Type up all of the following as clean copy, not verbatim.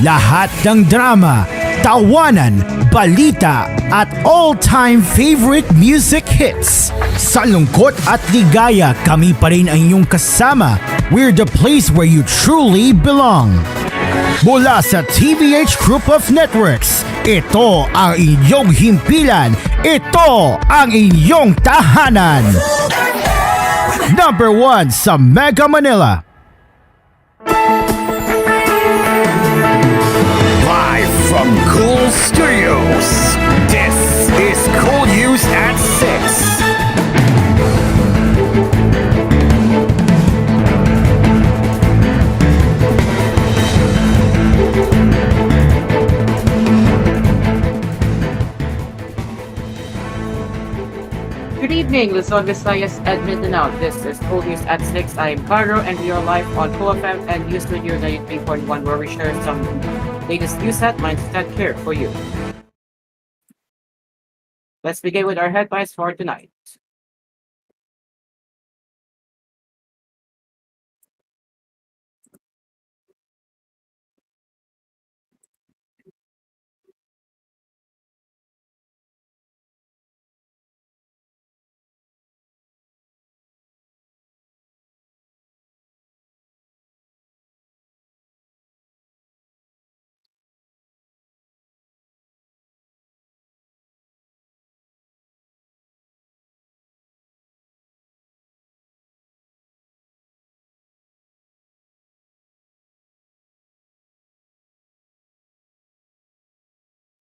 Lahat ng drama, tawanan, balita at all-time favorite music hits. Sa lungkot at ligaya, kami pa rin ang inyong kasama. We're the place where you truly belong. Mula sa TVH Group of Networks, ito ang inyong himpilan. Ito ang inyong tahanan. Number 1 sa Mega Manila. Live from Cool Studios, this is koolNews at 6. Good evening, Luzon, Visayas, and Mindanao. This is koolNews at 6. I am Caro, and we are live on Cool FM and News Radio 93.1, where we share some latest news headlines that care for you. Let's begin with our headlines for tonight.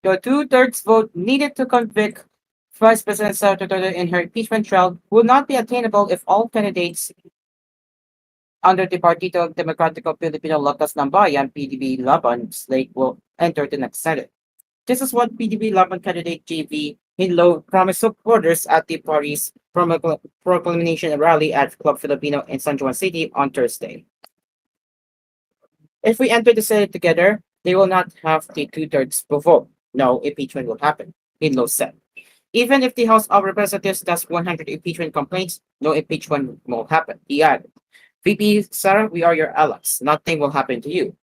The two-thirds vote needed to convict Vice President Sara Duterte in her impeachment trial will not be attainable if all candidates under the Partido Demokratiko Pilipino Lakas ng Bayan (PDB Laban) slate will enter the next Senate. This is what PDB Laban candidate JV Hinlo promised supporters at the party's proclamation rally at Club Filipino in San Juan City on Thursday. If we enter the Senate together, they will not have the two-thirds vote. No impeachment will happen, Hinlo said. Even if the House of Representatives does 100 impeachment complaints, no impeachment will happen, he added. VP Sara, we are your allies. Nothing will happen to you.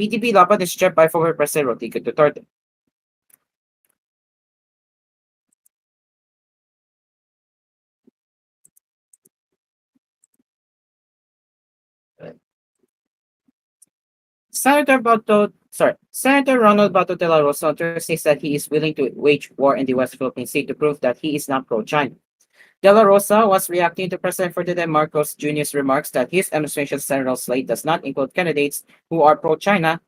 PDB Laban is chaired by former President Rodrigo Duterte. Senator Ronald Bato de la Rosa on Thursday said he is willing to wage war in the West Philippine Sea to prove that he is not pro-China. De la Rosa was reacting to President Ferdinand Marcos Jr.'s remarks that his administration's senatorial slate does not include candidates who are pro-China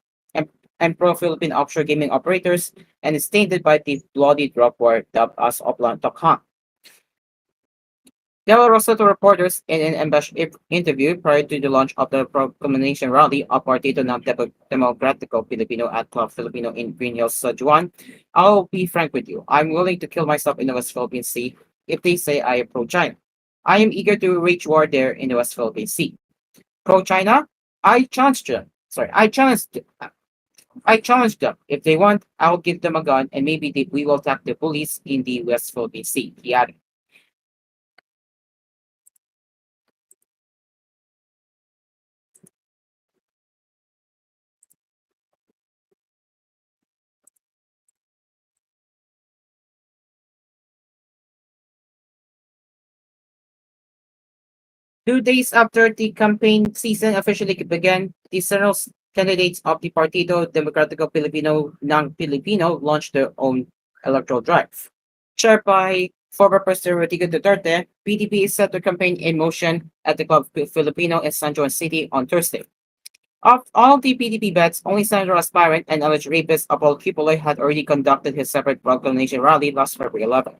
and pro-Philippine offshore gaming operators and is tainted by the bloody drug war dubbed as Oplan Tokhang. De la Rosa to reporters in an interview prior to the launch of the proclamation rally of Partido Demokratiko Pilipino at Club Filipino in Green Hills, San Juan. I'll be frank with you. I'm willing to kill myself in the West Philippine Sea if they say I am pro-China. I am eager to wage war there in the West Philippine Sea. Pro-China? I challenge them. I challenge them. If they want, I'll give them a gun and maybe we will attack the police in the West Philippine Sea, he added. 2 days after the campaign season officially began, the several candidates of the Partido Demokratiko Pilipino ng Pilipino launched their own electoral drive. Chaired by former President Rodrigo Duterte, PDP set their campaign in motion at the Club Filipino in San Juan City on Thursday. Of all the PDP bets, only senator aspirant and alleged rapist Apol Kipuloy had already conducted his separate proclamation rally last February 11.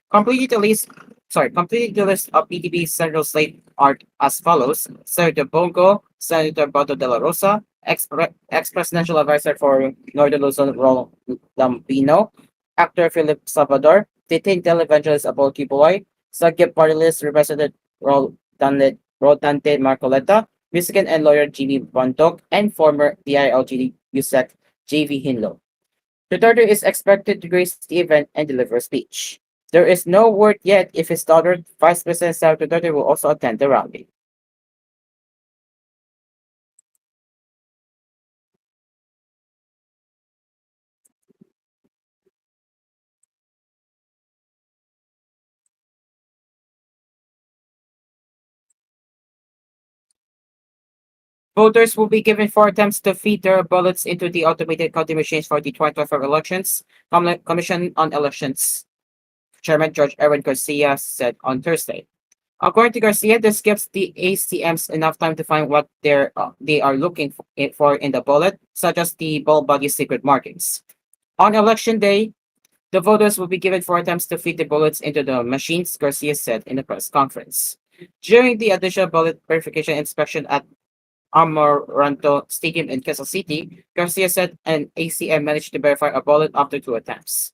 Completing the list of PDP's central slate are as follows: Senator Bongo, Senator Bato de la Rosa, ex-presidential advisor for Northern Luzon Rol Lambino, actor Philip Salvador, detained televangelist Apol Kipuloy, Sagip Party List Representative Rodante Marcoleta, musician and lawyer Jimmy Bontoc, and former DILG USEC JV Hinlo. Duterte is expected to grace the event and deliver a speech. There is no word yet if his daughter, Vice President Sara Duterte, will also attend the rally. Voters will be given 4 attempts to feed their ballots into the automated counting machines for the 2025 elections, Commission on Elections Chairman George Aaron Garcia said on Thursday. According to Garcia, this gives the ACMs enough time to find what they are looking for in the ballot, such as the ball body secret markings. On election day, the voters will be given 4 attempts to feed the ballots into the machines, Garcia said in a press conference. During the additional ballot verification inspection at Amaranto Stadium in Quezon City, Garcia said an ACM managed to verify a ballot after 2 attempts.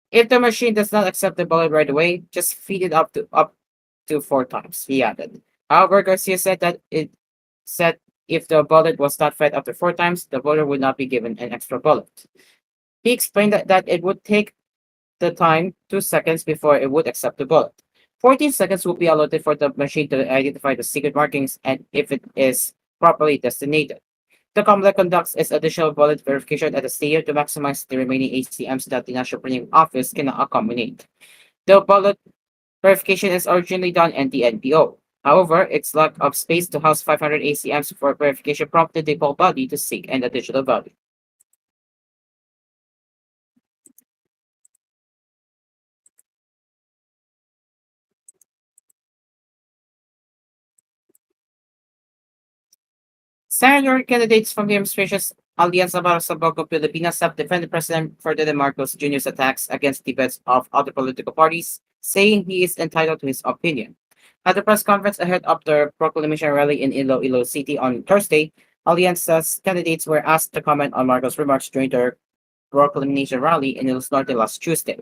If the machine does not accept the ballot right away, just feed it up to 4 times, he added. However, Garcia said if the ballot was not fed up to 4 times, the voter would not be given an extra ballot. He explained that it would take the time 2 seconds before it would accept the ballot. 14 seconds will be allotted for the machine to identify the secret markings and if it is properly designated. The COMELEC conducts its additional ballot verification at the stadium to maximize the remaining ACMs that the National Printing Office cannot accommodate. The ballot verification is originally done in the NPO. However, its lack of space to house 500 ACMs for verification prompted the poll body to seek an additional value. Senator candidates from the administration's Alianza para sa Bago Pilipinas have defended President Ferdinand Marcos Jr.'s attacks against debates of other political parties, saying he is entitled to his opinion. At the press conference ahead of the proclamation rally in Iloilo City on Thursday, Alianza's candidates were asked to comment on Marcos' remarks during their proclamation rally in Ilos Norte last Tuesday.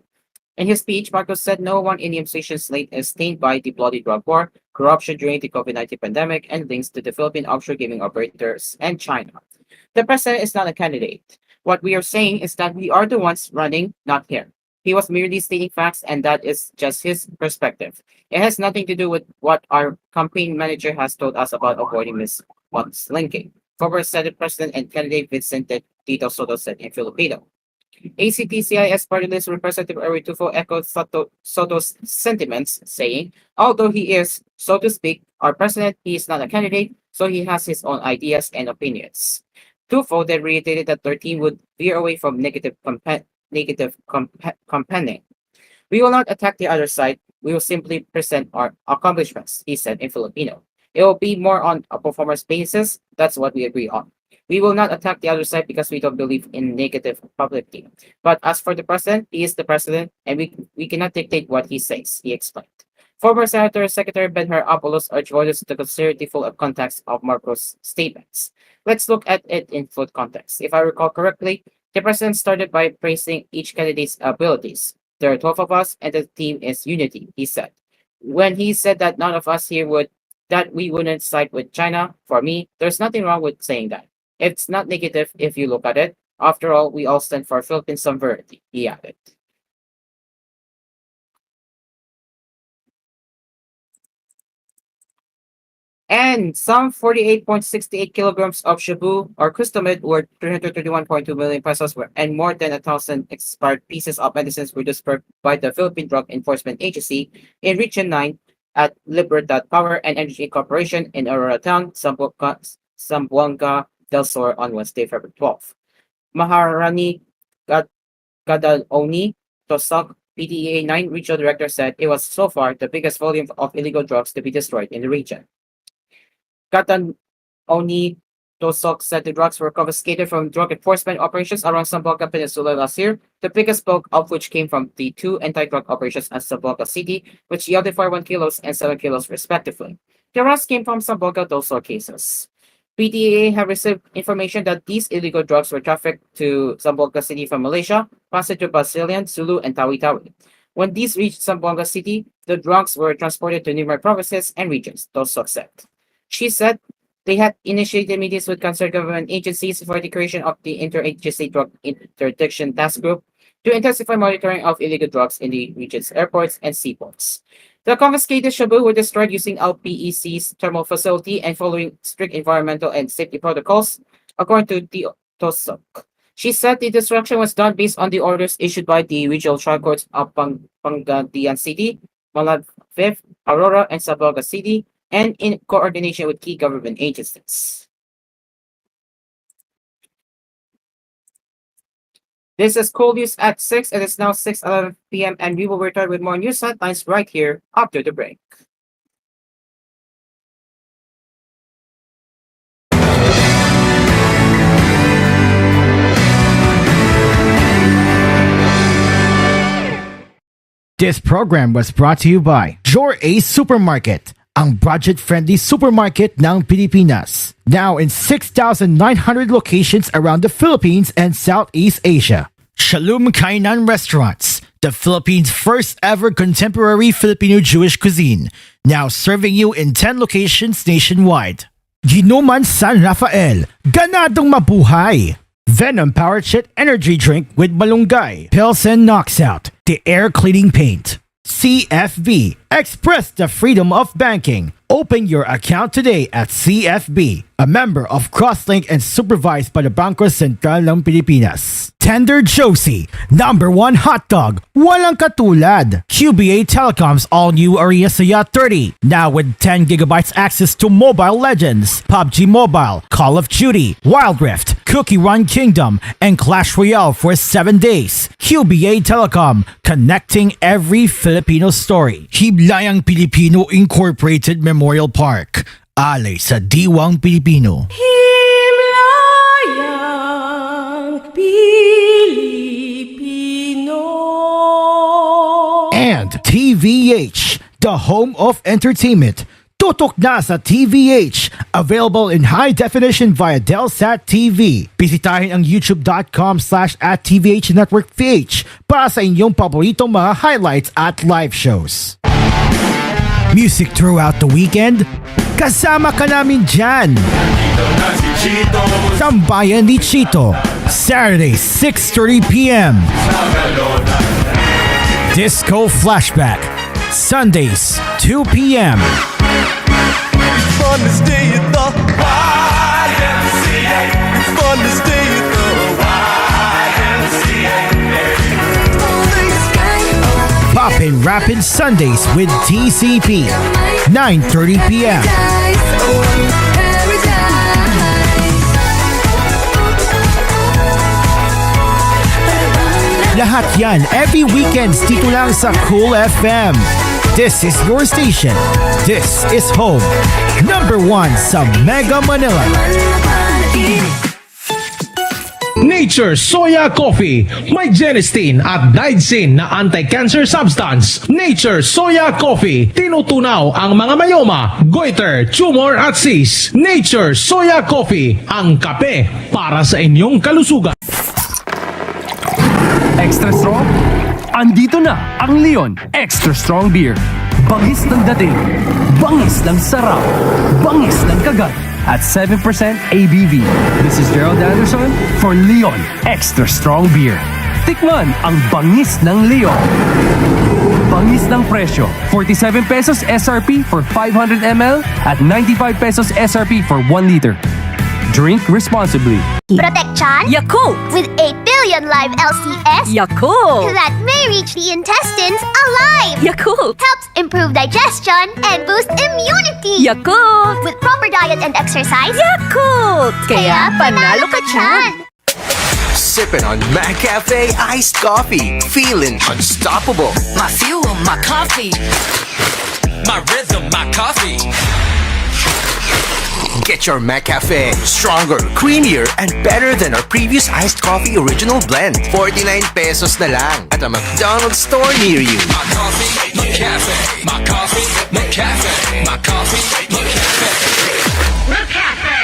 In his speech, Marcos said no one in the administration slate is stained by the bloody drug war, corruption during the COVID-19 pandemic, and links to the Philippine offshore gaming operators and China. The president is not a candidate. What we are saying is that we are the ones running, not him. He was merely stating facts, and that is just his perspective. It has nothing to do with what our campaign manager has told us about avoiding mislinking. Former Senate President and candidate Vincent Tito Soto said in Filipino. ACT-CIS party list Representative Erwin Tufo echoed Soto's sentiments, saying, although he is, so to speak, our president, he is not a candidate, so he has his own ideas and opinions. Tufo then reiterated that their team would veer away from campaigning. We will not attack the other side. We will simply present our accomplishments, he said in Filipino. It will be more on a performance basis. That's what we agree on. We will not attack the other side because we don't believe in negative publicity. But as for the president, he is the president, and we cannot dictate what he says, he explained. Former Senator Secretary Benher Apolos urged voters to consider the full context of Marcos' statements. Let's look at it in full context. If I recall correctly, the president started by praising each candidate's abilities. There are 12 of us, and the team is unity, he said. When he said that none of us here we wouldn't side with China, for me, there's nothing wrong with saying that. It's not negative if you look at it. After all, we all stand for Philippine sovereignty, he added. And some 48.68 kilograms of shabu or crystal meth worth 331.2 million pesos and more than 1,000 expired pieces of medicines were dispersed by the Philippine Drug Enforcement Agency in Region 9 at Libertad Power and Energy Corporation in Aurora Town, Zamboanga del Sur on Wednesday, February 12th. Maharani Gadaloni Tosok, PDEA 9 Regional Director, said it was so far the biggest volume of illegal drugs to be destroyed in the region. Gadaloni Tosok said the drugs were confiscated from drug enforcement operations around Zamboanga Peninsula last year, the biggest bulk of which came from the two anti-drug operations at Zamboanga City, which yielded 41 kilos and 7 kilos respectively. The rest came from Zamboanga del Sur cases. PDEA have received information that these illegal drugs were trafficked to Zamboanga City from Malaysia, passed to Brazilian, Sulu, and Tawi-Tawi. When these reached Zamboanga City, the drugs were transported to numerous provinces and regions, Tosok said. She said they had initiated meetings with concerned government agencies for the creation of the Interagency Drug Interdiction Task Group to intensify monitoring of illegal drugs in the region's airports and seaports. The confiscated shabu were destroyed using LPEC's thermal facility and following strict environmental and safety protocols, according to the Tosok. She said the destruction was done based on the orders issued by the regional trial courts of Pangasinan City, Malad 5th, Aurora, and Zamboanga City, and in coordination with key government agencies. This is Cool News at 6. It is now 6:11 p.m. and we will return with more news headlines right here after the break. This program was brought to you by Your A Supermarket, ang budget-friendly supermarket ng Pilipinas. Now in 6,900 locations around the Philippines and Southeast Asia. Shalom Kainan Restaurants, the Philippines' first ever contemporary Filipino Jewish cuisine, now serving you in 10 locations nationwide. Ginuman San Rafael, ganadong mabuhay! Venom Power Chit Energy Drink with Malunggay, Pilsen Knocks Out, the air cleaning paint. CFB, express the freedom of banking. Open your account today at CFB, a member of Crosslink and supervised by the Bangko Sentral ng Pilipinas. Tender Josie, #1 hot dog, walang katulad. QBA Telecom's all-new Aria Saya 30, now with 10 gigabytes access to Mobile Legends, PUBG Mobile, Call of Duty, Wild Rift, Cookie Run Kingdom, and Clash Royale for 7 days. QBA Telecom, connecting every Filipino story. Himlayang Pilipino Incorporated Memorial Park, alay sa Diwang Pilipino. Himlayang Pilipino. And TVH, the home of entertainment. Tutok na sa TVH. Available in high definition via Delsat TV. Bisitahin ang youtube.com/@TVH Network PH para sa inyong paboritong mga highlights at live shows. Music throughout the weekend? Kasama ka namin dyan! Tambayan ni Chito, Saturday 6:30 p.m. Disco Flashback, Sundays 2 p.m. It's fun to stay at the YMCA. It's fun to stay at the YMCA. Poppin' Rappin' Sundays with TCP, 9:30 p.m. Lahat yan every weekends dito lang sa Cool FM. This is your station. This is home. #1 sa Mega Manila. Nature Soya Coffee. May genistein at niacin na anti-cancer substance. Nature Soya Coffee. Tinutunaw ang mga mayoma, goiter, tumor at cysts. Nature Soya Coffee. Ang kape para sa inyong kalusugan. Extra strong? Andito na ang Leon Extra Strong Beer. Bangis ng dating, bangis ng sarap, bangis ng kagat, at 7% ABV. This is Gerald Anderson for Leon Extra Strong Beer. Tikman ang bangis ng Leon. Bangis ng presyo, 47 pesos SRP for 500 ml at 95 pesos SRP for 1 liter. Drink responsibly. Protection Yakult! with 8 billion live LCS Yakult! that may reach the intestines alive. Yakult! Helps improve digestion and boost immunity. Yakult! With proper diet and exercise, Yakult! Kaya panalo ka dyan! Sipping on McCafe iced coffee, feeling unstoppable. My fuel, my coffee. My rhythm, my coffee. Get your McCafe stronger, creamier, and better than our previous iced coffee original blend. 49 pesos na lang at a McDonald's store near you. My coffee, my cafe. My coffee, my cafe. My coffee, my cafe.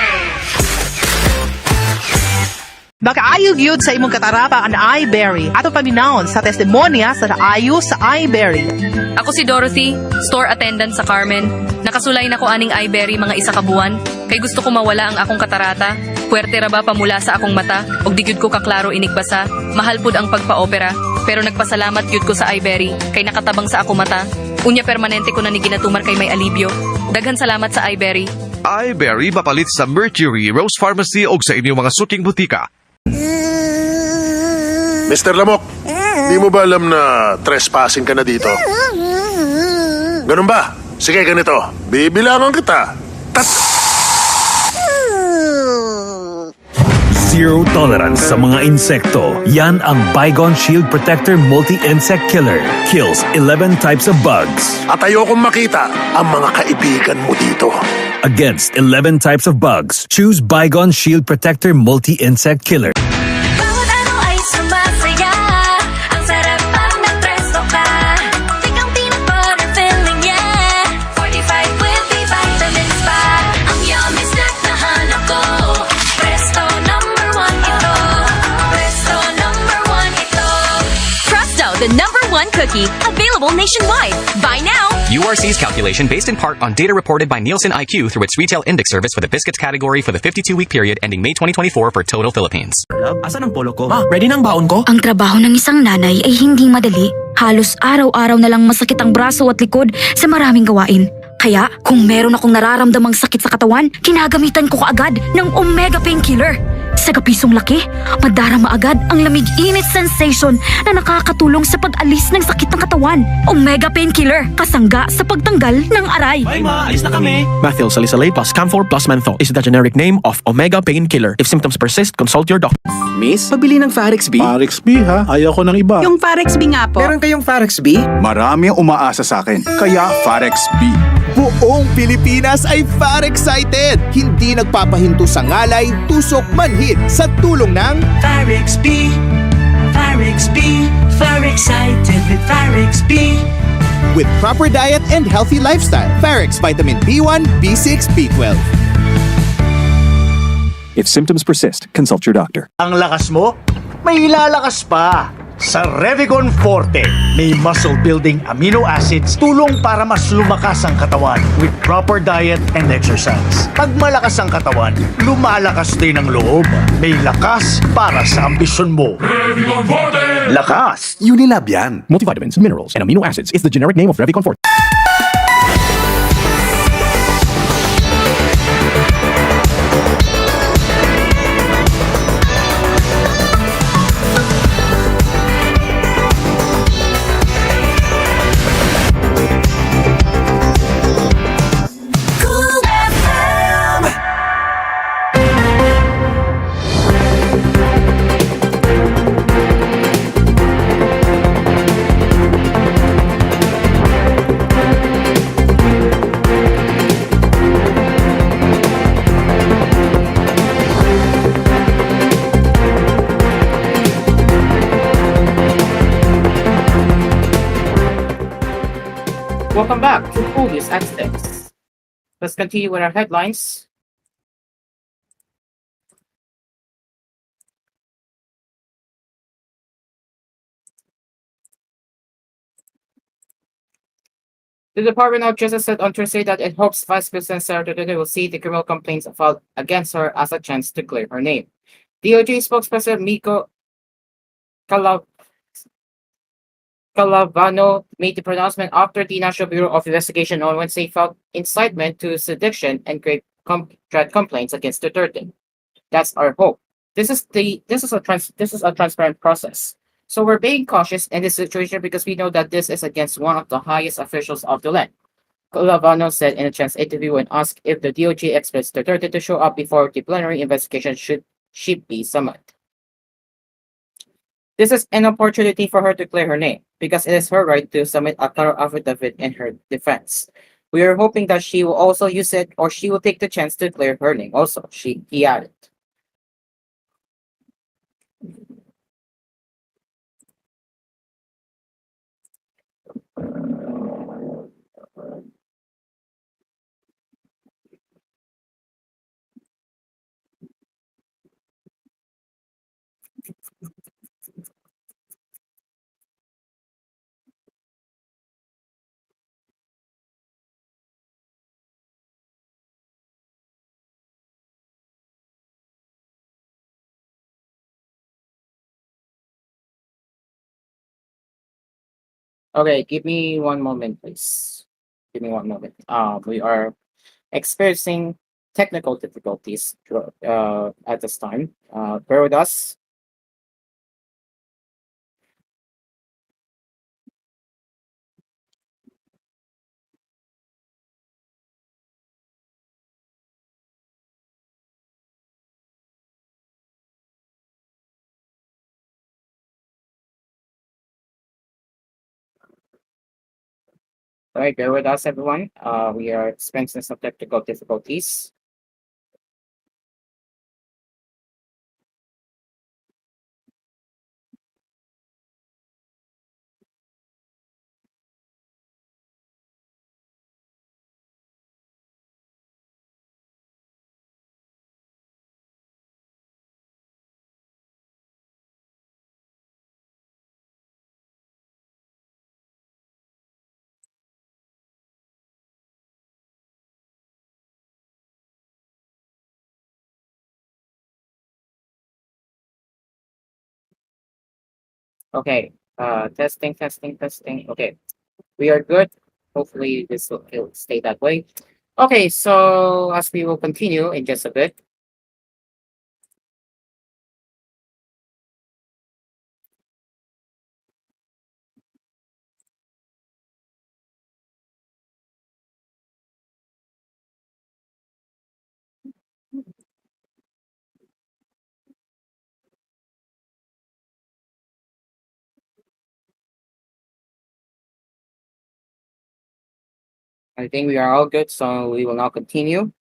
Makaayog yun sa imong katarapa ang iBerry. Ato paminahon sa testimonya sa ayo sa iBerry. Ako si Dorothy, store attendant sa Carmen. Nakasulay na ko aning iBerry mga isa ka buwan. Kay gusto ko mawala ang akong katarata. Puwerte ra ba pamula sa akong mata? Og di gyud ko kaklaro inigbasa. Mahal pud ang pagpa-opera. Pero nagpasalamat gyud ko sa iBerry. Kay nakatabang sa akong mata. Unya permanente ko na ni ginatumar kay may alibyo. Daghan salamat sa iBerry. iBerry mapalit sa Mercury, Rose Pharmacy o sa inyong mga suking butika. Mr. Lamok, di mo ba alam na trespassing ka na dito? Ganun ba? Sige, ganito. Bibilangan kita. Zero tolerance sa mga insekto. Yan ang Bygone Shield Protector Multi-Insect Killer. Kills 11 types of bugs. At ayokong makita ang mga kaibigan mo dito. Against 11 types of bugs, choose Bygone Shield Protector Multi-Insect Killer. Bawat araw ay sumasaya. Ang sarap pag nagpresto ka. Tikang peanut butter filling, yeah. 45 with B vitamins pa. Ang yummy snack na hanap ko. Presto number 1 ito. Presto number 1 ito. Presto, the #1 cookie, available nationwide. Buy now. URC's calculation based in part on data reported by Nielsen IQ through its retail index service for the biscuits category for the 52-week period ending May 2024 for total Philippines. Asan ang polo ko? Ready na ang baon ko? Ang trabaho ng isang nanay ay hindi madali. Halos araw-araw na lang masakit ang braso at likod sa maraming gawain. Kaya kung meron akong nararamdamang sakit sa katawan, kinagamitan ko kaagad ng Omega Painkiller. Sa kapisong laki, madarama agad ang lamig-init sensation na nakakatulong sa pag-alis ng sakit ng katawan. Omega Painkiller, kasangga sa pagtanggal ng aray. Bye ma, alis na kami. Methyl salicylate plus camphor plus menthol is the generic name of Omega Painkiller. If symptoms persist, consult your doctor. Miss, pabili ng Farex B? Farex B ha? Ayaw ko ng iba. Yung Farex B nga po. Meron kayong Farex B? Marami ang umaasa sa akin, kaya Farex B. Buong Pilipinas ay far-excited! Hindi nagpapahinto sa ngalay, tusok, manhid sa tulong ng Farex B, Farex B, far-excited with Farex B. With proper diet and healthy lifestyle, Farex Vitamin B1, B6, B12. If symptoms persist, consult your doctor. Ang lakas mo, may ilalakas pa. Sa Revicon Forte, may muscle-building amino acids tulong para mas lumakas ang katawan with proper diet and exercise. Pag malakas ang katawan, lumalakas din ang loob. May lakas para sa ambisyon mo. Revicon Forte! Lakas! Unilab yan. Multivitamins, minerals, and amino acids is the generic name of Revicon Forte. Welcome back to koolNews at 6. Let's continue with our headlines. The Department of Justice said on Thursday that it hopes Vice President Sara Duterte will see the criminal complaints filed against her as a chance to clear her name. DOJ spokesperson Miko Calavano made the pronouncement after the National Bureau of Investigation on Wednesday filed incitement to sedition and grave threat complaints against Duterte. That's our hope. This is a transparent process. So we're being cautious in this situation because we know that this is against one of the highest officials of the land. Calavano said in a chance interview when asked if the DOJ expects Duterte to show up before the plenary investigation should she be summoned. This is an opportunity for her to clear her name because it is her right to submit a thorough affidavit in her defense. We are hoping that she will also use it or she will take the chance to clear her name also, he added. Okay, give me one moment, please. Give me one moment. We are experiencing technical difficulties at this time. Bear with us. All right, bear with us, everyone. We are experiencing some technical difficulties. Okay, testing, testing, testing. Okay, we are good. Hopefully, this will it'll stay that way. Okay, so as we will continue in just a bit. I think we are all good, so we will now continue.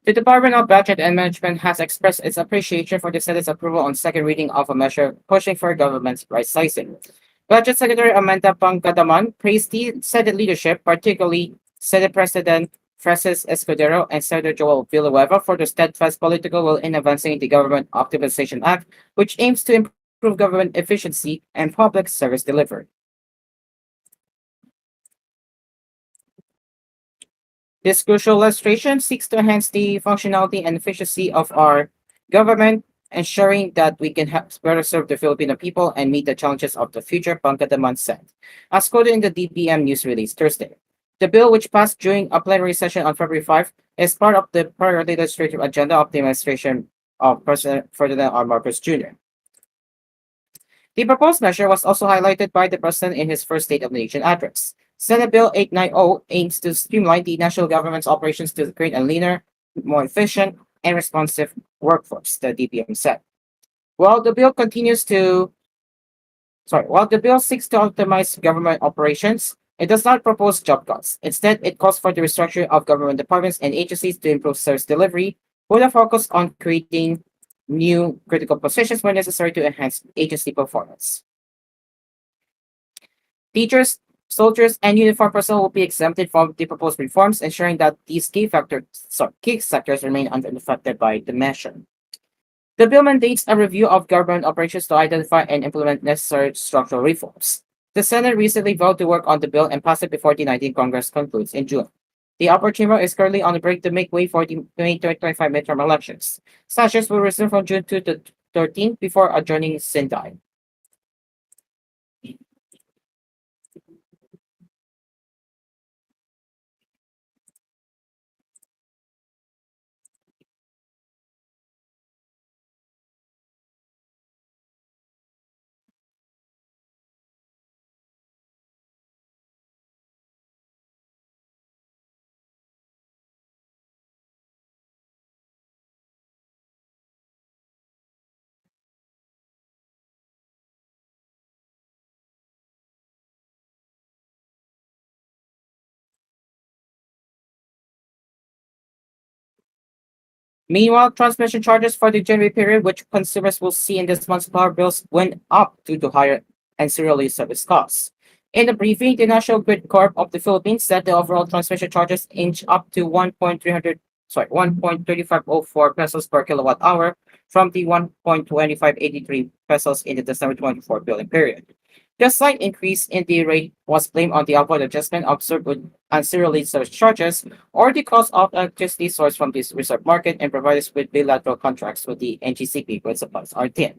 The Department of Budget and Management has expressed its appreciation for the Senate's approval on second reading of a measure pushing for government's right sizing. Budget Secretary Amanda Pangadaman praised the Senate leadership, particularly Senate President Francis Escudero and Senator Joel Villanueva, for their steadfast political will in advancing the Government Optimization Act, which aims to improve government efficiency and public service delivery. This crucial legislation seeks to enhance the functionality and efficiency of our government, ensuring that we can better serve the Filipino people and meet the challenges of the future, Pangkataman said, as quoted in the DPM news release Thursday. The bill, which passed during a plenary session on February 5, is part of the priority legislative agenda of the administration of President Ferdinand R. Marcos Jr. The proposed measure was also highlighted by the President in his first State of the Nation address. Senate Bill 890 aims to streamline the national government's operations to create a leaner, more efficient, and responsive workforce, the DPM said. While the bill seeks to optimize government operations, it does not propose job cuts. Instead, it calls for the restructuring of government departments and agencies to improve service delivery, with a focus on creating new critical positions where necessary to enhance agency performance. Teachers, soldiers, and uniformed personnel will be exempted from the proposed reforms, ensuring that these key sectors remain unaffected by the measure. The bill mandates a review of government operations to identify and implement necessary structural reforms. The Senate recently voted to work on the bill and pass it before the 19th Congress concludes in June. The upper chamber is currently on a break to make way for the May 2025 midterm elections. Sessions will resume from June 2 to 13 before adjourning Sindai. Meanwhile, transmission charges for the January period, which consumers will see in this month's power bills, went up due to higher ancillary service costs. In a briefing, the National Grid Corp of the Philippines said the overall transmission charges inched up to 1.3504 pesos per kilowatt hour from the 1.2583 pesos in the December 24 billing period. The slight increase in the rate was blamed on the upward adjustment observed with ancillary service charges or the cost of electricity sourced from this reserve market and provided with bilateral contracts with the NGCP grid supplies are thin.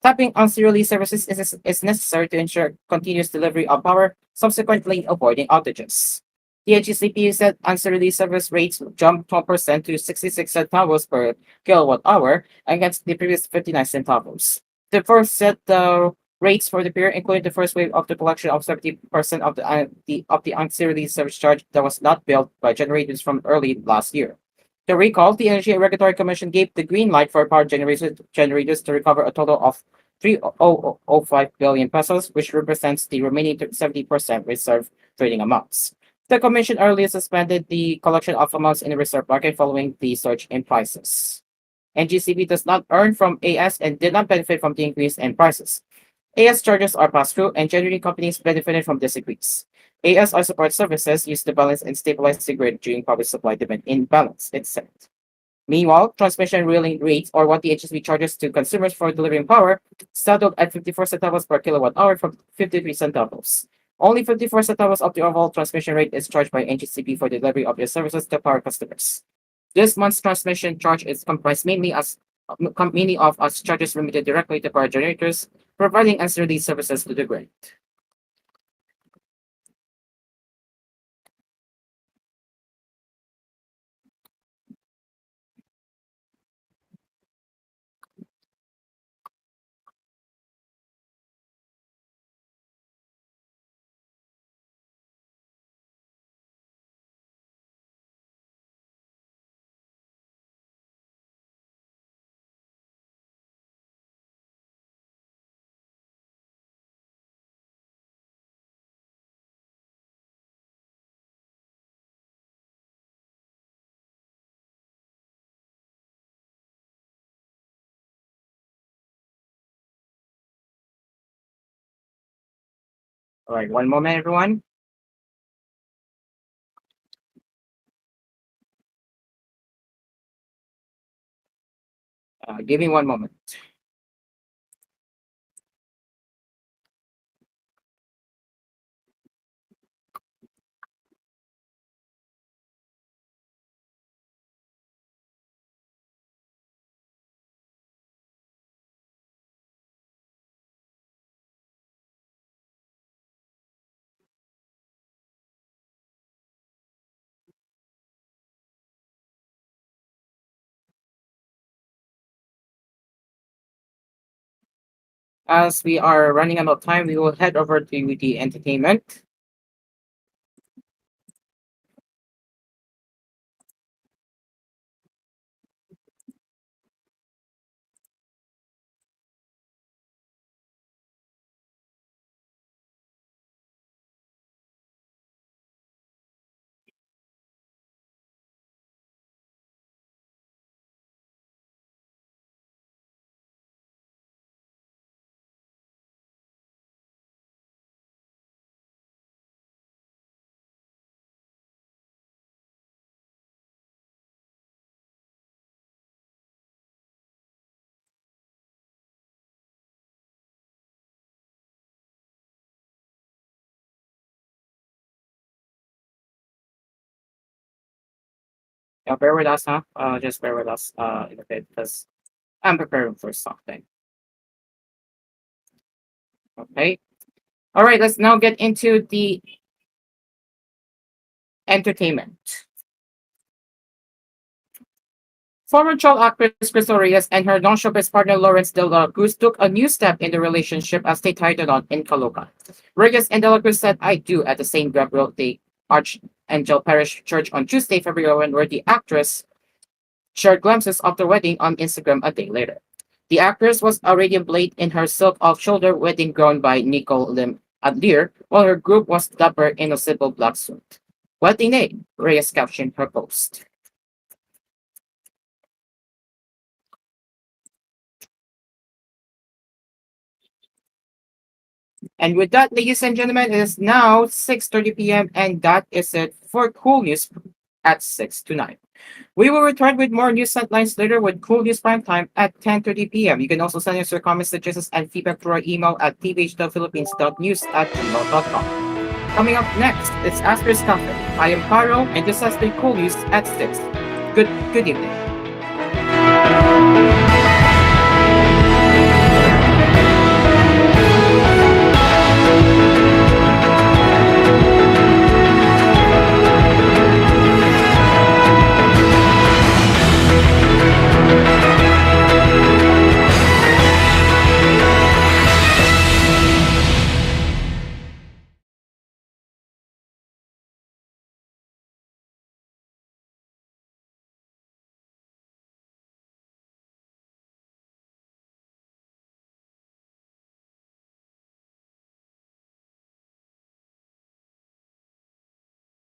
Tapping ancillary services is necessary to ensure continuous delivery of power, subsequently avoiding outages. The NGCP said ancillary service rates jumped 12% to 66 centavos per kilowatt hour against the previous 59 centavos. The first set the rates for the period included the first wave of the collection of 70% of the ancillary service charge that was not billed by generators from early last year. To recall, the Energy Regulatory Commission gave the green light for power generators to recover a total of 3,005 billion pesos, which represents the remaining 70% reserve trading amounts. The Commission earlier suspended the collection of amounts in the reserve market following the surge in prices. NGCB does not earn from AS and did not benefit from the increase in prices. AS charges are passed through, and generating companies benefited from this increase. AS support services used to balance and stabilize the grid during power supply demand imbalance, it said. Meanwhile, transmission reeling rates, or what the HSB charges to consumers for delivering power, settled at 54 centavos per kilowatt hour from 53 centavos. Only 54 centavos of the overall transmission rate is charged by NGCB for delivery of their services to power customers. This month's transmission charge is comprised mainly of as charges remitted directly to power generators, providing ancillary services to the grid. All right, one moment, everyone. Give me one moment. As we are running out of time, we will head over to the entertainment. Yeah, bear with us, huh? Just bear with us in a bit because I'm preparing for something. Okay. All right, let's now get into the entertainment. Former child actress Crystal Reyes and her non-showbiz partner Lawrence De La Cruz took a new step in the relationship as they tied it on in Caloocan. Reyes and De La Cruz said "I do" at the St. Gabriel the Archangel Parish Church on Tuesday, February 11, where the actress shared glimpses of the wedding on Instagram a day later. The actress was a radiant blade in her silk off-shoulder wedding gown by Nicole Lim Adlir, while her group was dapper in a simple black suit. Wedding day, Reyes captioned her post. And with that, ladies and gentlemen, it is now 6:30 p.m. and that is it for koolNews at 6 to 9. We will return with more news headlines later with koolNews Prime Time at 10:30 p.m. You can also send us your comments, suggestions, and feedback through our email at tvh.philippines.news@gmail.com. Coming up next, it's Asper's Cafe. I am Carl, and this has been koolNews at 6. Good evening.